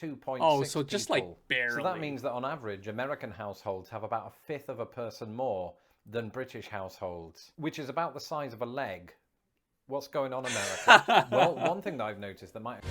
2.6 Oh, so just like people. barely. So that means that on average, American households have about a fifth of a person more than British households, which is about the size of a leg. What's going on, America? Well, one thing that I've noticed that might...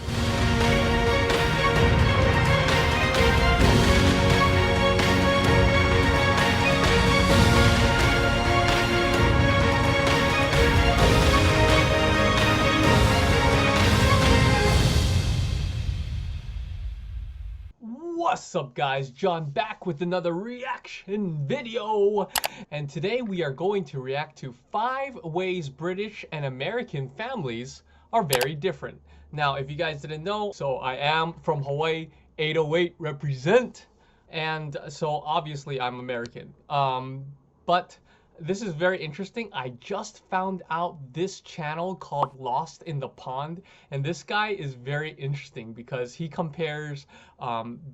What's up guys, John back with another reaction video, and today we are going to react to 5 ways British and American families are very different. Now if you guys didn't know, so I am from Hawaii, 808 represent, and so obviously I'm American. But this is very interesting. I just found out this channel called Lost in the Pond, and this guy is very interesting because he compares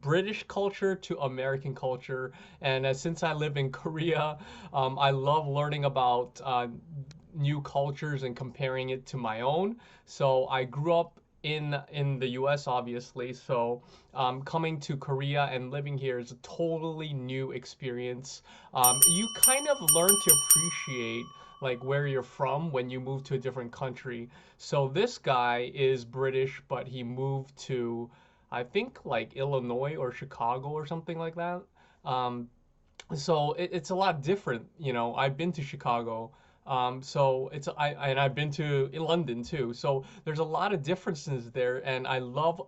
British culture to American culture. And since I live in Korea, I love learning about new cultures and comparing it to my own. So I grew up in the US, obviously, so coming to Korea and living here is a totally new experience. You kind of learn to appreciate like where you're from when you move to a different country. So this guy is British, but he moved to, I think, like Illinois or Chicago or something like that. Um, so it's a lot different. You know, I've been to Chicago. So and I've been to London too. So there's a lot of differences there, and I love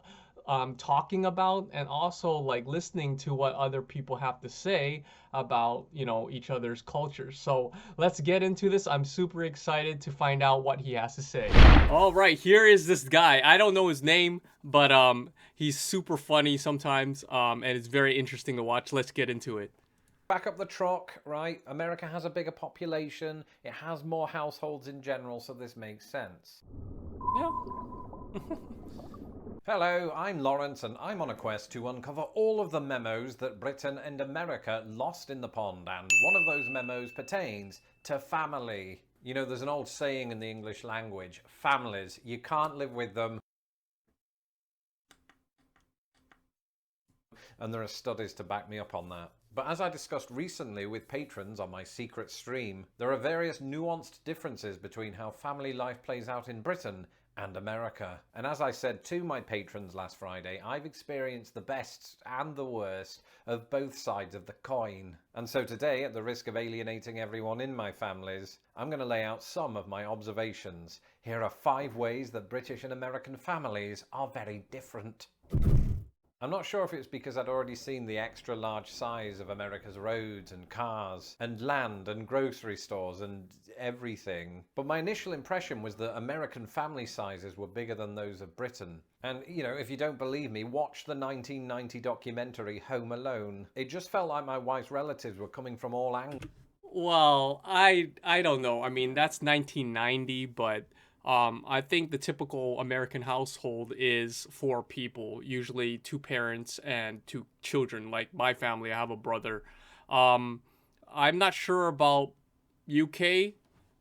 talking about and also like listening to what other people have to say about, you know, each other's cultures. So let's get into this. I'm super excited to find out what he has to say. All right, here is this guy. I don't know his name, but he's super funny sometimes, and it's very interesting to watch. Let's get into it. Back up the truck, right? America has a bigger population. It has more households in general, so this makes sense. Yeah. Hello, I'm Lawrence, and I'm on a quest to uncover all of the memos that Britain and America lost in the pond, and one of those memos pertains to family. You know, there's an old saying in the English language, families, you can't live with them. And there are studies to back me up on that. But as I discussed recently with patrons on my secret stream, there are various nuanced differences between how family life plays out in Britain and America. And as I said to my patrons last Friday, I've experienced the best and the worst of both sides of the coin. And so today, at the risk of alienating everyone in my families, I'm going to lay out some of my observations. Here are 5 ways that British and American families are very different. I'm not sure if it's because I'd already seen the extra large size of America's roads and cars and land and grocery stores and everything, but my initial impression was that American family sizes were bigger than those of Britain. And, you know, if you don't believe me, watch the 1990 documentary Home Alone. It just felt like my wife's relatives were coming from all angles. Well, I don't know. I mean, that's 1990, but I think the typical American household is 4 people, usually 2 parents and 2 children. Like my family, I have a brother. I'm not sure about UK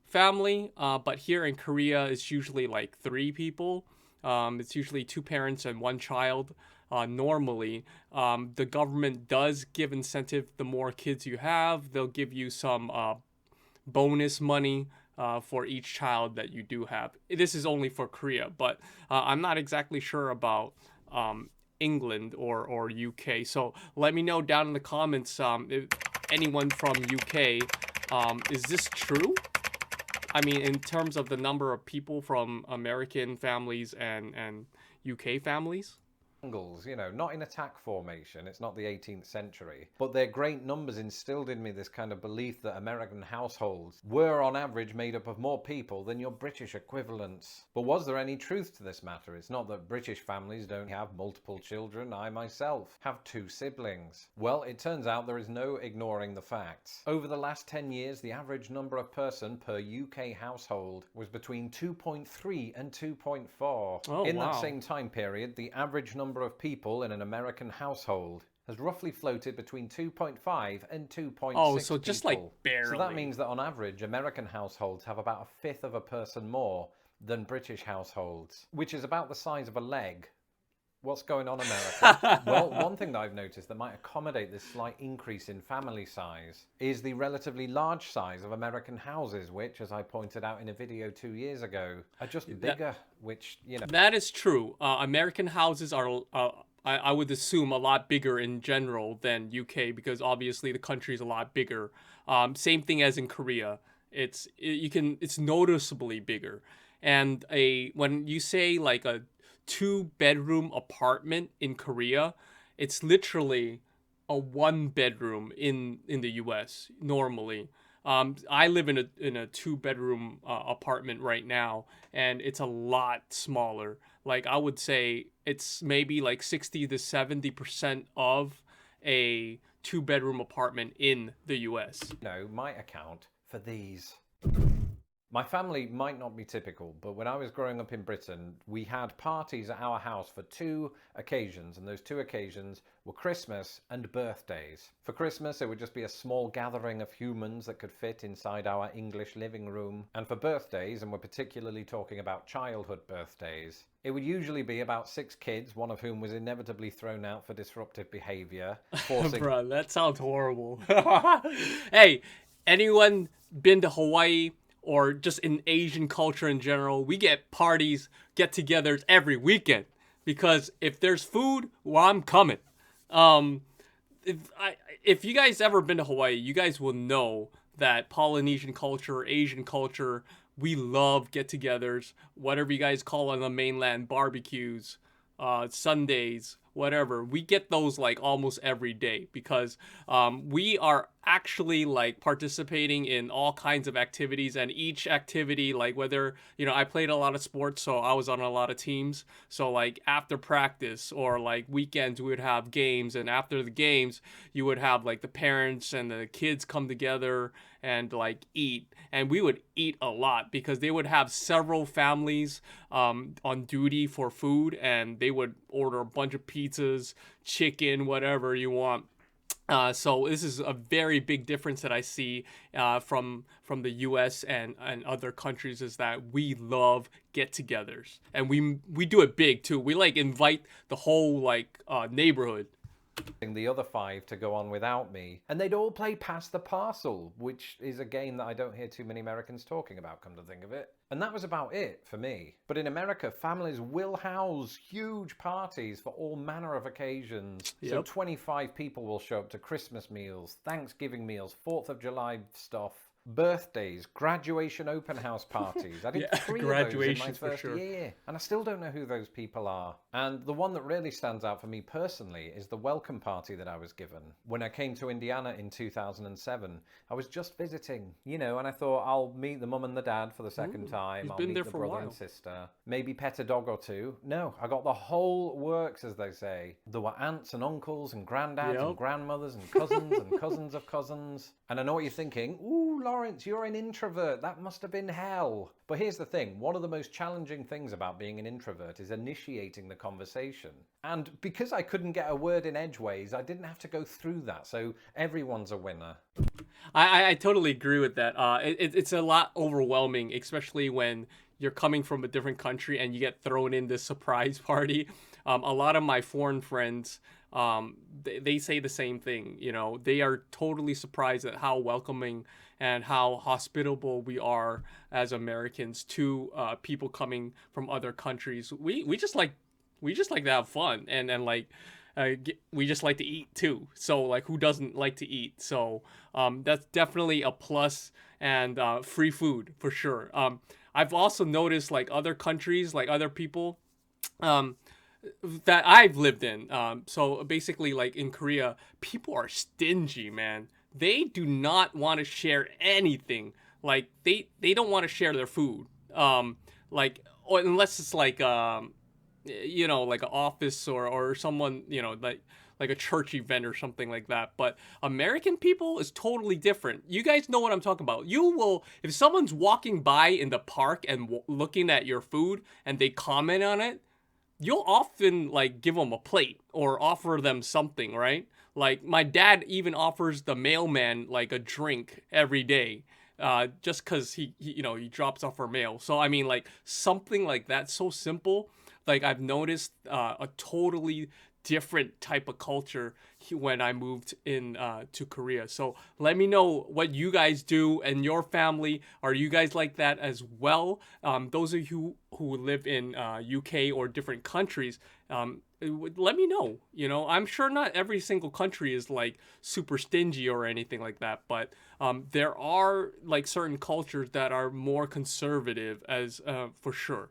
family, but here in Korea, it's usually like 3 people. It's usually 2 parents and 1 child. Normally, the government does give incentive. The more kids you have, they'll give you some bonus money for each child that you do have. This is only for Korea, but I'm not exactly sure about England or UK. So let me know down in the comments if anyone from UK, is this true? I mean, in terms of the number of people from American families and UK families? You know, not in attack formation, it's not the 18th century, but their great numbers instilled in me this kind of belief that American households were on average made up of more people than your British equivalents. But was there any truth to this matter? It's not that British families don't have multiple children. I myself have 2 siblings. Well, it turns out there is no ignoring the facts. Over the last 10 years, the average number of person per UK household was between 2.3 and 2.4. Oh, in wow. that same time period, the average number of people in an American household has roughly floated between 2.5 and 2.6 Oh, so just like people. barely. So that means that on average, American households have about a fifth of a person more than British households, which is about the size of a leg. What's going on, America? Well, one thing that I've noticed that might accommodate this slight increase in family size is the relatively large size of American houses, which, as I pointed out in a video 2 years ago, are just bigger, which, you know... That is true. American houses are, I would assume, a lot bigger in general than UK because obviously the country is a lot bigger. Same thing as in Korea. It's noticeably bigger. And when you say like a 2-bedroom apartment in Korea, it's literally a 1-bedroom in the US normally. I live in a 2-bedroom apartment right now, and it's a lot smaller. Like I would say it's maybe like 60 to 70% of a 2-bedroom apartment in the US. No, might account for these. My family might not be typical, but when I was growing up in Britain, we had parties at our house for 2 occasions, and those 2 occasions were Christmas and birthdays. For Christmas, it would just be a small gathering of humans that could fit inside our English living room. And for birthdays, and we're particularly talking about childhood birthdays, it would usually be about 6 kids, one of whom was inevitably thrown out for disruptive behavior. Bro, that sounds horrible. Hey, anyone been to Hawaii? Or just in Asian culture in general, we get parties, get-togethers every weekend. Because if there's food, well, I'm coming. If you guys ever been to Hawaii, you guys will know that Polynesian culture, Asian culture, we love get-togethers. Whatever you guys call on the mainland, barbecues, Sundays, whatever. We get those like almost every day because we are actually like participating in all kinds of activities, and each activity, like whether, you know, I played a lot of sports, so I was on a lot of teams. So like after practice or like weekends, we would have games, and after the games, you would have like the parents and the kids come together and like eat. And we would eat a lot because they would have several families on duty for food, and they would order a bunch of pizzas, chicken, whatever you want. So this is a very big difference that I see from the U.S. and other countries, is that we love get-togethers, and we do it big too. We like invite the whole like neighborhood. The other 5 to go on without me, and they'd all play Pass the Parcel, which is a game that I don't hear too many Americans talking about, come to think of it. And that was about it for me. But in America, families will house huge parties for all manner of occasions. Yep. So 25 people will show up to Christmas meals, Thanksgiving meals, 4th of July stuff, birthdays, graduation open house parties. I did 3 of those in my first year. And I still don't know who those people are. And the one that really stands out for me personally is the welcome party that I was given. When I came to Indiana in 2007, I was just visiting, you know, and I thought I'll meet the mum and the dad for the second time. I'll meet the brother and sister. Maybe pet a dog or 2. No, I got the whole works, as they say. There were aunts and uncles and granddads and grandmothers and cousins and cousins of cousins. And I know what you're thinking. Ooh, Lawrence, you're an introvert. That must have been hell. But here's the thing. One of the most challenging things about being an introvert is initiating the conversation. And because I couldn't get a word in edgeways, I didn't have to go through that. So everyone's a winner. I totally agree with that. It's a lot overwhelming, especially when you're coming from a different country and you get thrown in this surprise party. A lot of my foreign friends, they say the same thing. You know, they are totally surprised at how welcoming and how hospitable we are as Americans to people coming from other countries. We just like to have fun, and like we just like to eat too. So like, who doesn't like to eat? So that's definitely a plus, and free food for sure. I've also noticed like other countries, like other people that I've lived in. So basically, like in Korea, people are stingy, man. They do not want to share anything. Like they don't want to share their food. Like, or unless it's like you know, like an office or someone, you know, like a church event or something like that. But American people is totally different. You guys know what I'm talking about. You will, if someone's walking by in the park and looking at your food and they comment on it, you'll often like give them a plate or offer them something, right? Like my dad even offers the mailman like a drink every day, just because he you know, he drops off our mail. So I mean, like something like that, so simple, like I've noticed a totally different type of culture when I moved in to Korea. So let me know what you guys do and your family. Are you guys like that as well? Those of you who live in UK or different countries, let me know. You know, I'm sure not every single country is like super stingy or anything like that, but there are like certain cultures that are more conservative, as for sure.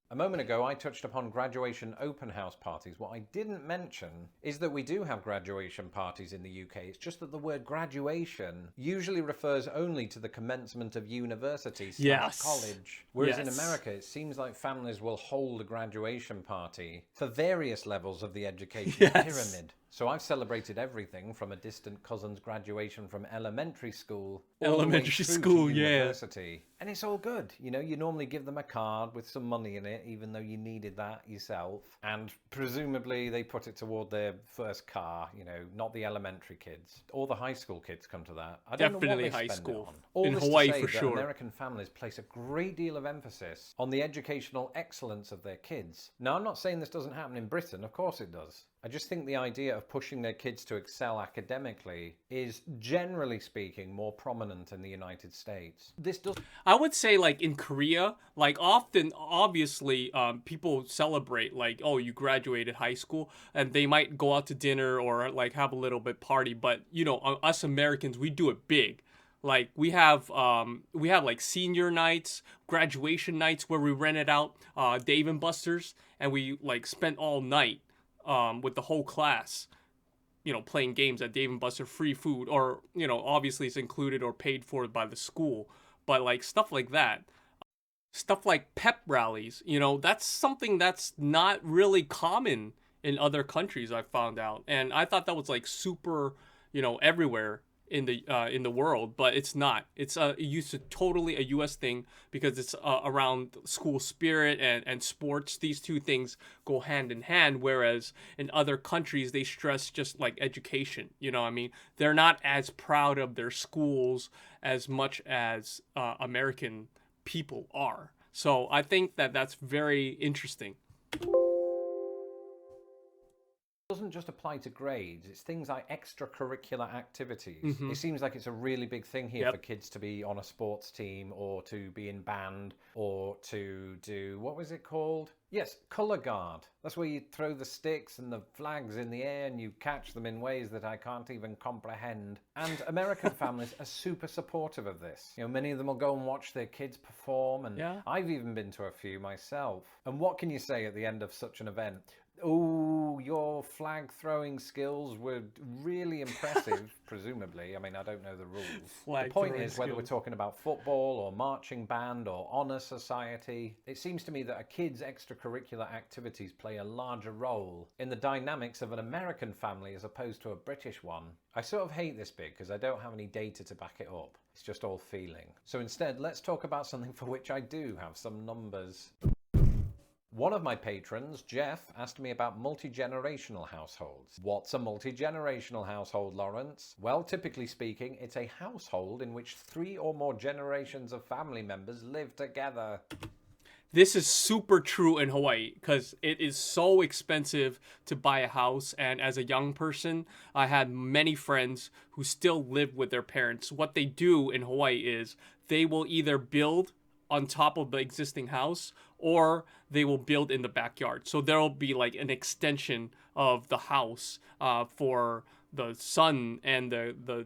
A moment ago, I touched upon graduation open house parties. What I didn't mention is that we do have graduation parties in the UK. It's just that the word graduation usually refers only to the commencement of university / Yes. college. Whereas in Yes. America, it seems like families will hold a graduation party for various levels of the education Yes. pyramid. So I've celebrated everything from a distant cousin's graduation from elementary school all the way Elementary through school, to yeah. university. And it's all good. You know, you normally give them a card with some money in it, even though you needed that yourself. And presumably they put it toward their first car, you know, not the elementary kids. Or the high school kids come to that. I don't know Definitely what they high spend school. it on. All In this Hawaii, to say for that sure. American families place a great deal of emphasis on the educational excellence of their kids. Now, I'm not saying this doesn't happen in Britain. Of course it does. I just think the idea of pushing their kids to excel academically is, generally speaking, more prominent in the United States. This does. I would say like in Korea, like often, obviously, people celebrate like, oh, you graduated high school, and they might go out to dinner or like have a little bit party. But you know, us Americans, we do it big. Like we have like senior nights, graduation nights where we rented out Dave and Buster's, and we like spent all night with the whole class, you know, playing games at Dave and Buster, free food, or you know, obviously it's included or paid for by the school, but like stuff like that, stuff like pep rallies, you know, that's something that's not really common in other countries. I found out, and I thought that was like super, you know, everywhere in the world, but it's not. It's it used to totally a U.S. thing because it's around school spirit and sports. These two things go hand in hand, whereas in other countries they stress just like education. You know what I mean? They're not as proud of their schools as much as American people are. So I think that that's very interesting. Doesn't just apply to grades, it's things like extracurricular activities. Mhm. It seems like it's a really big thing here Yep. for kids to be on a sports team or to be in band or to do, what was it called? Yes, colour guard. That's where you throw the sticks and the flags in the air and you catch them in ways that I can't even comprehend. And American families are super supportive of this. You know, many of them will go and watch their kids perform, and Yeah. I've even been to a few myself. And what can you say at the end of such an event? Oh, your flag throwing skills were really impressive, presumably. I mean, I don't know the rules. Flag The point throwing is, whether we're skills. talking about football or marching band or honour society, it seems to me that a kid's extracurricular activities play a larger role in the dynamics of an American family as opposed to a British one. I sort of hate this bit because I don't have any data to back it up. It's just all feeling. So instead, let's talk about something for which I do have some numbers. One of my patrons, Jeff, asked me about multi-generational households. What's a multi-generational household, Lawrence? Well, typically speaking, it's a household in which 3 or more generations of family members live together. This is super true in Hawaii because it is so expensive to buy a house. And as a young person, I had many friends who still live with their parents. What they do in Hawaii is they will either build on top of the existing house or they will build in the backyard. So there will be like an extension of the house for the son and the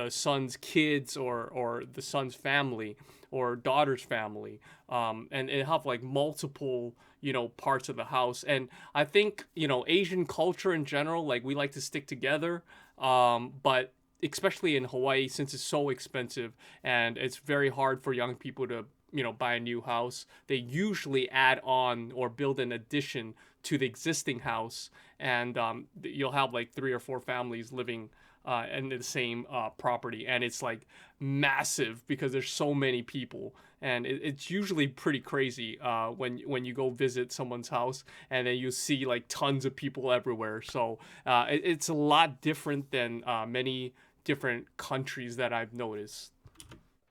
son's kids or the son's family or daughter's family, and it have like multiple, you know, parts of the house. And I think, you know, Asian culture in general, like we like to stick together, but especially in Hawaii, since it's so expensive and it's very hard for young people to, you know, buy a new house, they usually add on or build an addition to the existing house, and you'll have like 3 or 4 families living in the same property, and it's like massive because there's so many people, and it's usually pretty crazy when you go visit someone's house, and then you see like tons of people everywhere. So it's a lot different than many different countries that I've noticed.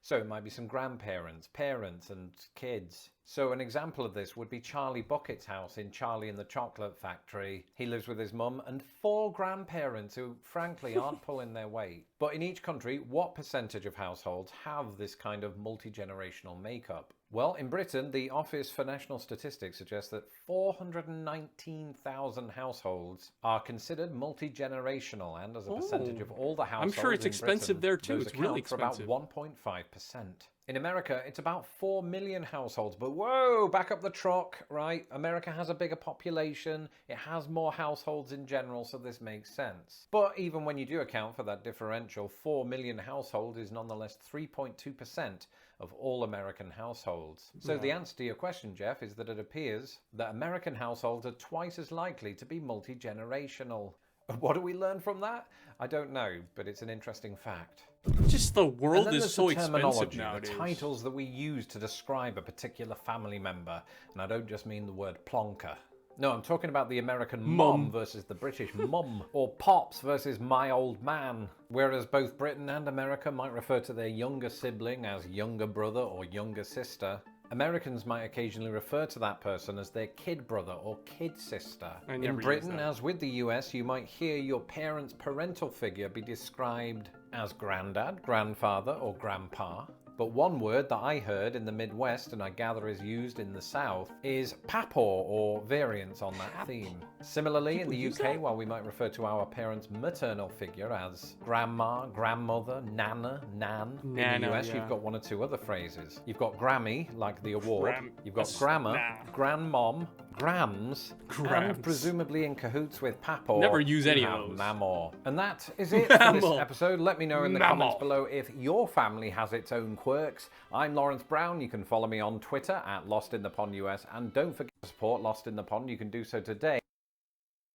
So it might be some grandparents, parents and kids. So an example of this would be Charlie Bucket's house in Charlie and the Chocolate Factory. He lives with his mum and 4 grandparents who frankly aren't pulling their weight. But in each country, what percentage of households have this kind of multi-generational makeup? Well, in Britain, the Office for National Statistics suggests that 419,000 households are considered multi-generational, and as a percentage of all the households I'm sure it's in expensive Britain, there too. those It's really account for about expensive. 1.5%. In America, it's about 4 million households, but whoa, back up the truck, right? America has a bigger population, it has more households in general, so this makes sense. But even when you do account for that differential, 4 million households is nonetheless 3.2% of all American households. So the answer to your question, Jeff, is that it appears that American households are twice as likely to be multi-generational. What do we learn from that? I don't know, but it's an interesting fact. Just the world And then is there's so the expensive terminology, nowadays. the titles that we use to describe a particular family member. And I don't just mean the word plonker. No, I'm talking about the American mum versus the British mum, or pops versus my old man. Whereas both Britain and America might refer to their younger sibling as younger brother or younger sister, Americans might occasionally refer to that person as their kid brother or kid sister. In Britain, as with the US, you might hear your parent's parental figure be described as granddad, grandfather, or grandpa. But one word that I heard in the Midwest, and I gather is used in the South, is papaw, or variants on that theme. Similarly, in the UK, while we might refer to our parents' maternal figure as grandma, grandmother, nana, nan, in the US you've got one or two other phrases. You've got Grammy, like the award. You've got grandma, grandmom, grams, and presumably in cahoots with papaw. Never use any of those. Mamaw. And that is it for this episode. Let me know in the comments below if your family has its own quirks. I'm Lawrence Brown. You can follow me on Twitter at LostInThePondUS, and don't forget to support Lost in the Pond. You can do so today.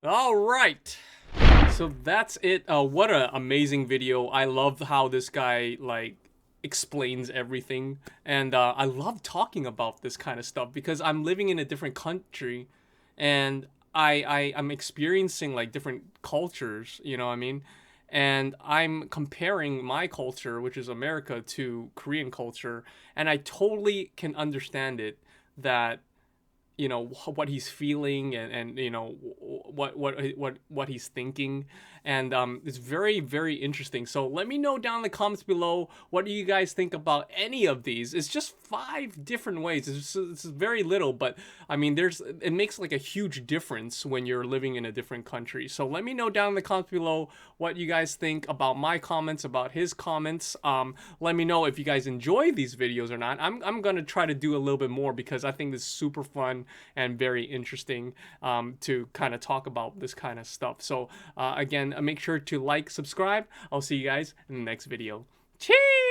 All right. So that's it. What an amazing video. I love how this guy explains everything, and I love talking about this kind of stuff because I'm living in a different country, and I'm experiencing like different cultures, you know what I mean? And I'm comparing my culture, which is America, to Korean culture, and I totally can understand that you know what he's feeling and you know what he's thinking, and it's very, very interesting. So let me know down in the comments below, what do you guys think about any of these? It's just 5 different ways. It's very little, but I mean it makes like a huge difference when you're living in a different country. So let me know down in the comments below what you guys think about my comments, about his comments. Let me know if you guys enjoy these videos or not. I'm gonna try to do a little bit more because I think this is super fun and very interesting to kind of talk about this kind of stuff. So again, make sure to like, subscribe. I'll see you guys in the next video. Cheers!